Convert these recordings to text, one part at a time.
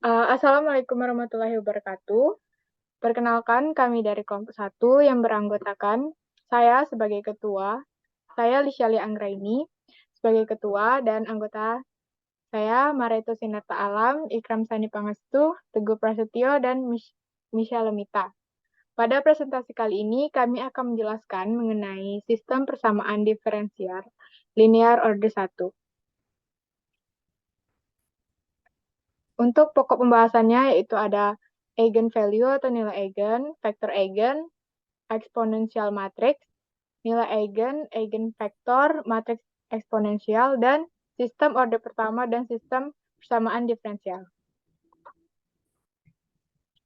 Assalamualaikum warahmatullahi wabarakatuh. Perkenalkan, kami dari kelompok 1 yang beranggotakan saya sebagai ketua, saya Lisyali Anggraini sebagai ketua, dan anggota saya Mareto Sinarta Alam, Ikram Sani Pangestu, Teguh Prasetyo, dan Misha Lemita. Pada presentasi kali ini, kami akan menjelaskan mengenai sistem persamaan diferensial linear order 1. Untuk pokok pembahasannya yaitu ada eigenvalue atau nilai eigen, vektor eigen, eksponensial matriks, nilai eigen, eigenvektor, matriks eksponensial, dan sistem order pertama dan sistem persamaan diferensial.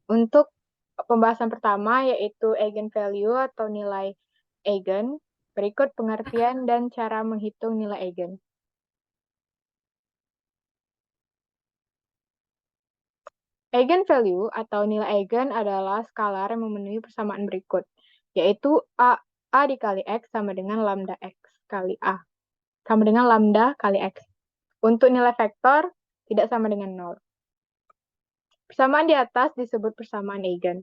Untuk pembahasan pertama yaitu eigenvalue atau nilai eigen, berikut pengertian dan cara menghitung nilai eigen. Eigenvalue atau nilai eigen adalah skalar yang memenuhi persamaan berikut, yaitu A dikali X sama dengan lambda X kali A, sama dengan lambda kali X. Untuk nilai vektor, tidak sama dengan 0. Persamaan di atas disebut persamaan eigen.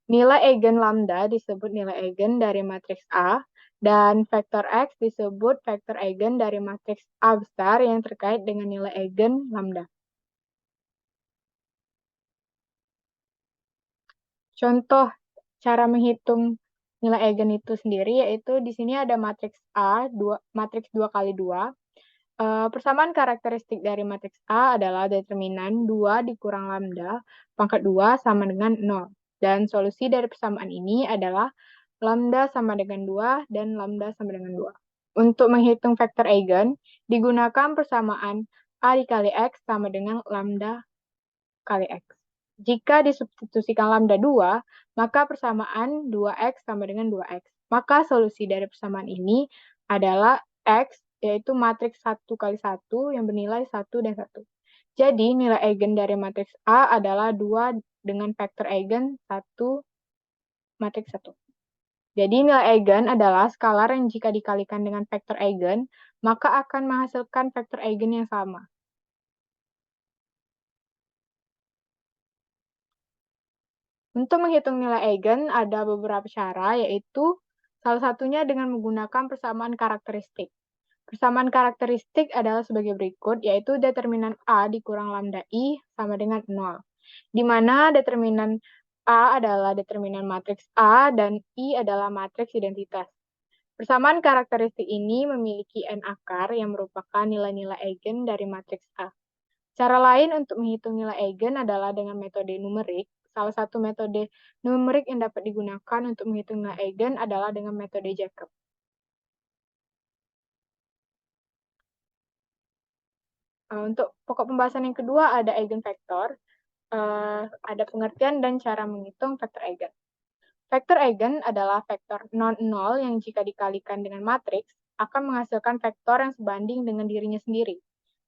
Nilai eigen lambda disebut nilai eigen dari matriks A, dan vektor X disebut vektor eigen dari matriks A besar yang terkait dengan nilai eigen lambda. Contoh cara menghitung nilai eigen itu sendiri yaitu di sini ada matriks A, matriks 2 kali 2. Persamaan karakteristik dari matriks A adalah determinan 2 dikurang lambda pangkat 2 sama dengan 0. Dan solusi dari persamaan ini adalah lambda sama dengan 2 dan lambda sama dengan 2. Untuk menghitung vektor eigen, digunakan persamaan A dikali X sama dengan lambda kali X. Jika disubstitusikan lambda 2, maka persamaan 2x sama dengan 2x. Maka solusi dari persamaan ini adalah x, yaitu matriks 1 kali 1 yang bernilai 1 dan 1. Jadi nilai eigen dari matriks A adalah 2 dengan vektor eigen 1 matriks 1. Jadi nilai eigen adalah skalar yang jika dikalikan dengan vektor eigen, maka akan menghasilkan vektor eigen yang sama. Untuk menghitung nilai eigen ada beberapa cara, yaitu salah satunya dengan menggunakan persamaan karakteristik. Persamaan karakteristik adalah sebagai berikut, yaitu determinan A dikurang lambda I sama dengan 0, di mana determinan A adalah determinan matriks A dan I adalah matriks identitas. Persamaan karakteristik ini memiliki n akar yang merupakan nilai-nilai eigen dari matriks A. Cara lain untuk menghitung nilai eigen adalah dengan metode numerik. Salah satu metode numerik yang dapat digunakan untuk menghitung nilai eigen adalah dengan metode Jacob. Untuk pokok pembahasan yang kedua ada eigenvektor, ada pengertian dan cara menghitung vektor eigen. Vektor eigen adalah vektor non-nol yang jika dikalikan dengan matriks akan menghasilkan vektor yang sebanding dengan dirinya sendiri.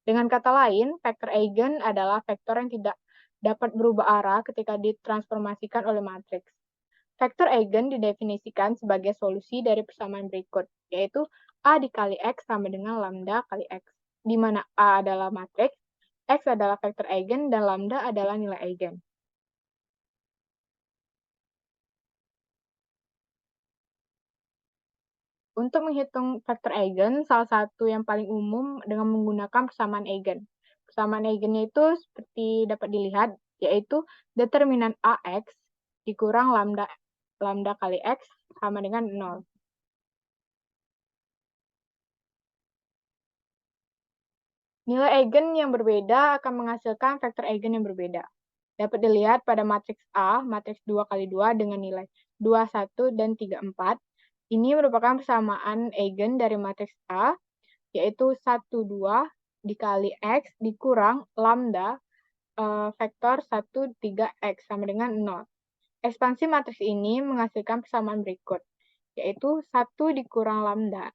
Dengan kata lain, vektor eigen adalah vektor yang tidak dapat berubah arah ketika ditransformasikan oleh matriks. Vektor eigen didefinisikan sebagai solusi dari persamaan berikut, yaitu A dikali X sama dengan lambda kali X, di mana A adalah matriks, X adalah vektor eigen, dan lambda adalah nilai eigen. Untuk menghitung vektor eigen, salah satu yang paling umum dengan menggunakan persamaan eigen. Persamaan eigennya itu seperti dapat dilihat, yaitu determinan AX dikurang lambda kali X sama dengan 0. Nilai eigen yang berbeda akan menghasilkan vektor eigen yang berbeda. Dapat dilihat pada matriks A, matriks 2 kali 2 dengan nilai 2, 1, dan 3, 4. Ini merupakan persamaan eigen dari matriks A, yaitu 1, 2 dikali X dikurang lambda vektor 1, 3, X sama dengan 0. Ekspansi matriks ini menghasilkan persamaan berikut, yaitu 1 dikurang lambda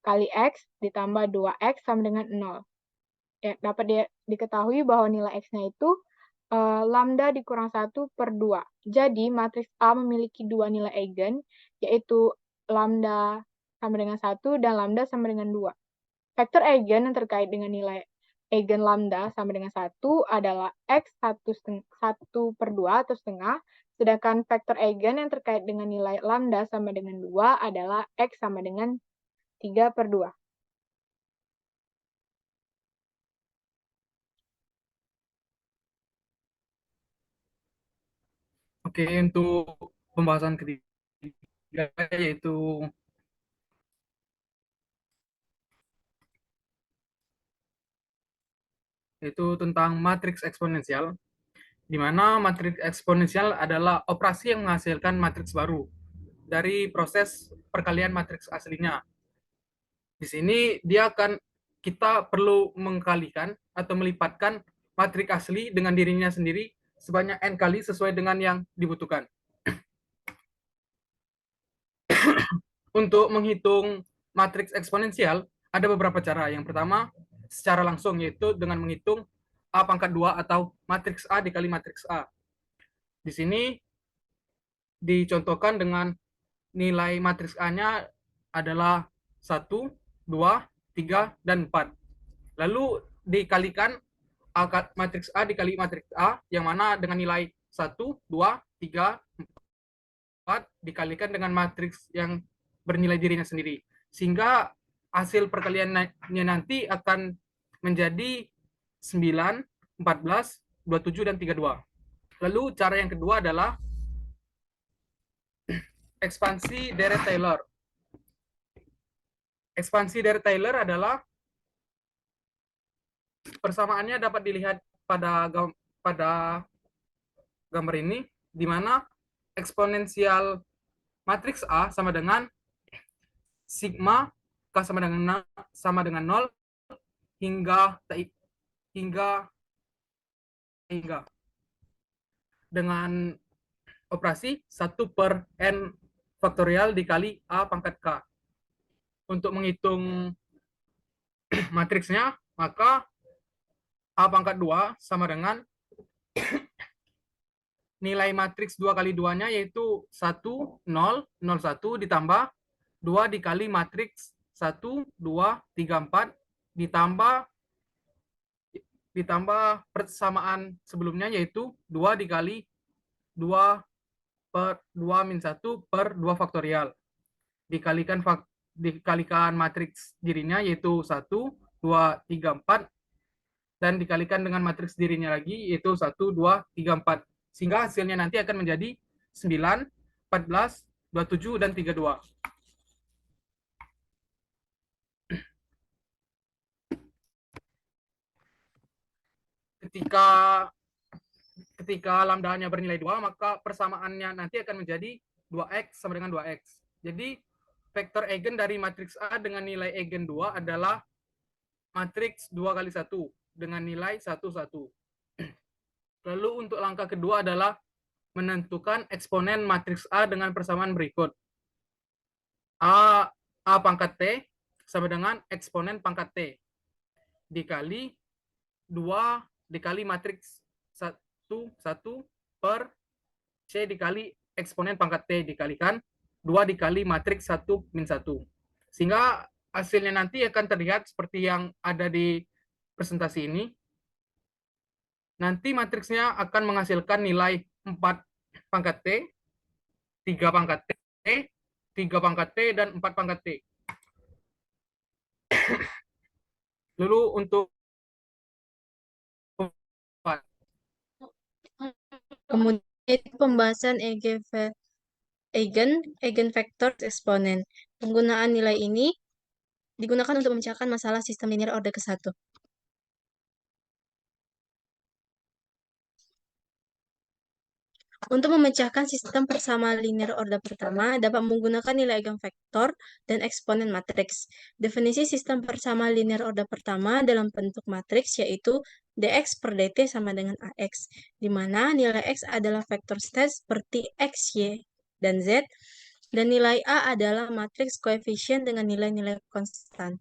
kali X ditambah 2X sama dengan 0. Ya, dapat diketahui bahwa nilai X-nya itu lambda dikurang 1 per 2. Jadi, matriks A memiliki dua nilai eigen, yaitu lambda sama dengan 1 dan lambda sama dengan 2. Vektor eigen yang terkait dengan nilai eigen lambda sama dengan 1 adalah X 1/2 atau setengah, sedangkan vektor eigen yang terkait dengan nilai lambda sama dengan 2 adalah X sama dengan 3/2. Oke, untuk pembahasan ketiga yaitu tentang matriks eksponensial, di mana matriks eksponensial adalah operasi yang menghasilkan matriks baru dari proses perkalian matriks aslinya. Di sini kita perlu mengkalikan atau melipatkan matriks asli dengan dirinya sendiri sebanyak n kali sesuai dengan yang dibutuhkan. Untuk menghitung matriks eksponensial ada beberapa cara. Yang pertama, secara langsung, yaitu dengan menghitung A pangkat 2 atau matriks A dikali matriks A. Di sini dicontohkan dengan nilai matriks A-nya adalah 1, 2, 3, dan 4. Lalu dikalikan matriks A dikali matriks A, yang mana dengan nilai 1, 2, 3, 4 dikalikan dengan matriks yang bernilai dirinya sendiri. Sehingga hasil perkaliannya nanti akan menjadi 9, 14, 27, dan 32. Lalu cara yang kedua adalah ekspansi deret Taylor. Ekspansi deret Taylor adalah persamaannya dapat dilihat pada gambar ini, di mana eksponensial matriks A sama dengan sigma K sama dengan 0 hingga hingga hingga dengan operasi 1/n faktorial dikali A pangkat K. Untuk menghitung matriksnya, maka A pangkat 2 sama dengan nilai matriks 2 kali 2-nya, yaitu 1, 0, 0, 1 ditambah 2 dikali matriks 1, 2, 3, 4 ditambah persamaan sebelumnya, yaitu 2 dikali 2 per 2 min 1 per 2 faktorial. Dikalikan matriks dirinya, yaitu 1, 2, 3, 4, dan dikalikan dengan matriks dirinya lagi, yaitu 1, 2, 3, 4. Sehingga hasilnya nanti akan menjadi 9, 14, 27, dan 32. Ketika lambda-nya bernilai 2, maka persamaannya nanti akan menjadi 2x sama dengan 2x. Jadi vektor eigen dari matriks A dengan nilai eigen 2 adalah matriks 2 kali 1 dengan nilai 1, 1. Lalu untuk langkah kedua adalah menentukan eksponen matriks A dengan persamaan berikut. A pangkat T sama dengan eksponen pangkat T dikali 2 dikali matriks 1, 1 per C dikali eksponen pangkat T dikalikan 2 dikali matriks 1 min 1. Sehingga hasilnya nanti akan terlihat seperti yang ada di presentasi ini. Nanti matriksnya akan menghasilkan nilai 4 pangkat T, 3 pangkat T, 3 pangkat T, dan 4 pangkat T. Lalu untuk kemudian pembahasan eigenvektor eksponen. Penggunaan nilai ini digunakan untuk memecahkan masalah sistem linear order ke-1. Untuk memecahkan sistem persamaan linear order pertama, dapat menggunakan nilai eigenvektor dan eksponen matriks. Definisi sistem persamaan linear order pertama dalam bentuk matriks yaitu dx per dt sama dengan ax, di mana nilai x adalah vektor state seperti x, y, dan z, dan nilai a adalah matriks koefisien dengan nilai-nilai konstan.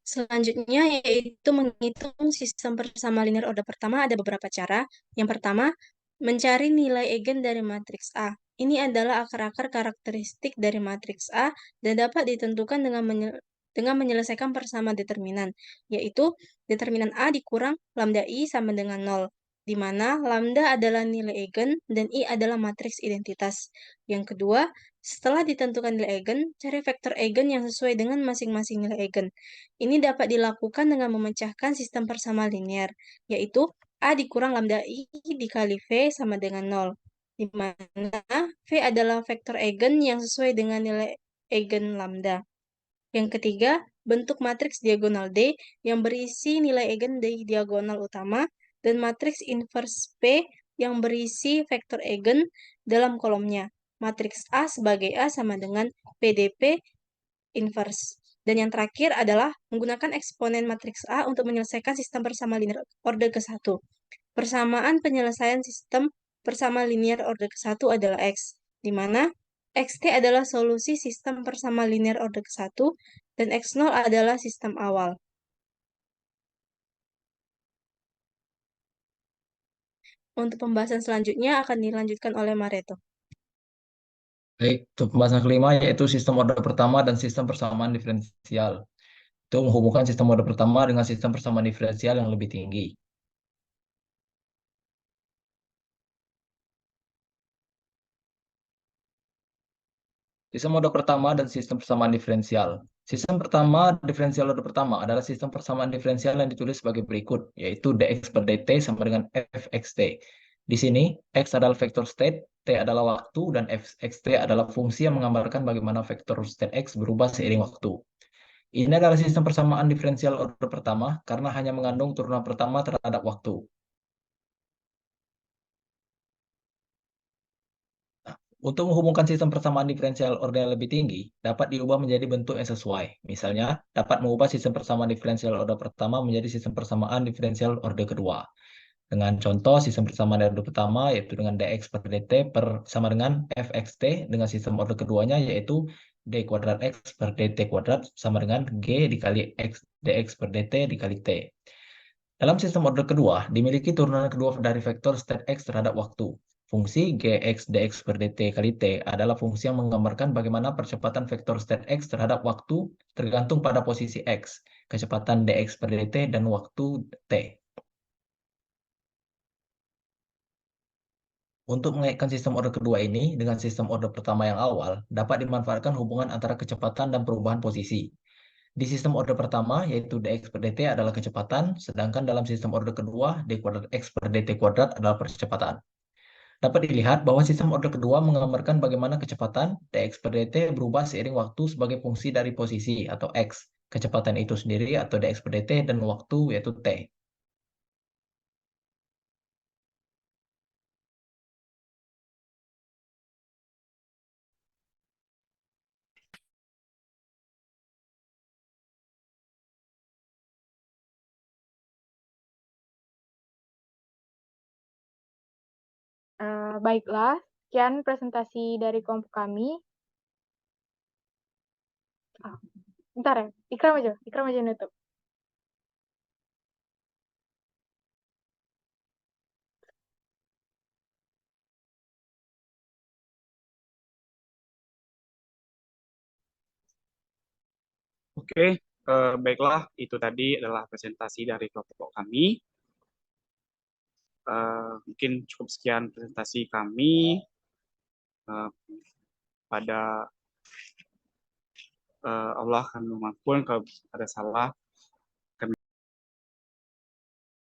Selanjutnya yaitu menghitung sistem persamaan linear order pertama ada beberapa cara. Yang pertama, Mencari nilai eigen dari matriks A. Ini adalah akar-akar karakteristik dari matriks A dan dapat ditentukan dengan menyelesaikan persamaan determinan, yaitu determinan A dikurang lambda I sama dengan 0, di mana lambda adalah nilai eigen dan I adalah matriks identitas. Yang kedua, setelah ditentukan nilai eigen, cari vektor eigen yang sesuai dengan masing-masing nilai eigen. Ini dapat dilakukan dengan memecahkan sistem persamaan linear, yaitu A dikurang lambda I dikali V sama dengan 0, di mana V adalah vektor eigen yang sesuai dengan nilai eigen lambda. Yang ketiga, bentuk matriks diagonal D yang berisi nilai eigen di diagonal utama dan matriks inverse P yang berisi vektor eigen dalam kolomnya. Matriks A sebagai A sama dengan PDP inverse. Dan yang terakhir adalah menggunakan eksponen matriks A untuk menyelesaikan sistem persamaan linear order ke-1. Persamaan penyelesaian sistem persamaan linear order ke-1 adalah X, di mana XT adalah solusi sistem persamaan linear order ke-1 dan X0 adalah sistem awal. Untuk pembahasan selanjutnya akan dilanjutkan oleh Mareto. Baik, untuk pembahasan kelima yaitu sistem order pertama dan sistem persamaan diferensial. Itu menghubungkan sistem order pertama dengan sistem persamaan diferensial yang lebih tinggi. Sistem order pertama dan sistem persamaan diferensial. Sistem pertama, diferensial order pertama adalah sistem persamaan diferensial yang ditulis sebagai berikut, yaitu dx per dt sama dengan fxt. Di sini, x adalah vektor state, t adalah waktu, dan fxt adalah fungsi yang menggambarkan bagaimana vektor state x berubah seiring waktu. Ini adalah sistem persamaan diferensial order pertama karena hanya mengandung turunan pertama terhadap waktu. Untuk menghubungkan sistem persamaan diferensial order yang lebih tinggi, dapat diubah menjadi bentuk yang sesuai. Misalnya, dapat mengubah sistem persamaan diferensial order pertama menjadi sistem persamaan diferensial order kedua. Dengan contoh sistem persamaan order pertama yaitu dengan dx per dt sama dengan fxt, dengan sistem order keduanya yaitu d kuadrat x per dt kuadrat sama dengan g dikali x dx per dt dikali t. Dalam sistem order kedua, dimiliki turunan kedua dari vektor state x terhadap waktu. Fungsi gx dx per dt kali t adalah fungsi yang menggambarkan bagaimana percepatan vektor state x terhadap waktu tergantung pada posisi x, kecepatan dx per dt, dan waktu t. Untuk mengaitkan sistem order kedua ini dengan sistem order pertama yang awal, dapat dimanfaatkan hubungan antara kecepatan dan perubahan posisi. Di sistem order pertama, yaitu dx per dt adalah kecepatan, sedangkan dalam sistem order kedua, d kuadrat x per dt kuadrat adalah percepatan. Dapat dilihat bahwa sistem order kedua menggambarkan bagaimana kecepatan dx per dt berubah seiring waktu sebagai fungsi dari posisi atau x, kecepatan itu sendiri atau dx per dt, dan waktu yaitu t. Baiklah, sekian presentasi dari kelompok kami. Bentar ya, Ikram aja nutup. Oke, baiklah, itu tadi adalah presentasi dari kelompok kami. Mungkin cukup sekian presentasi kami. Pada Allah akan mengampun kalau ada salah.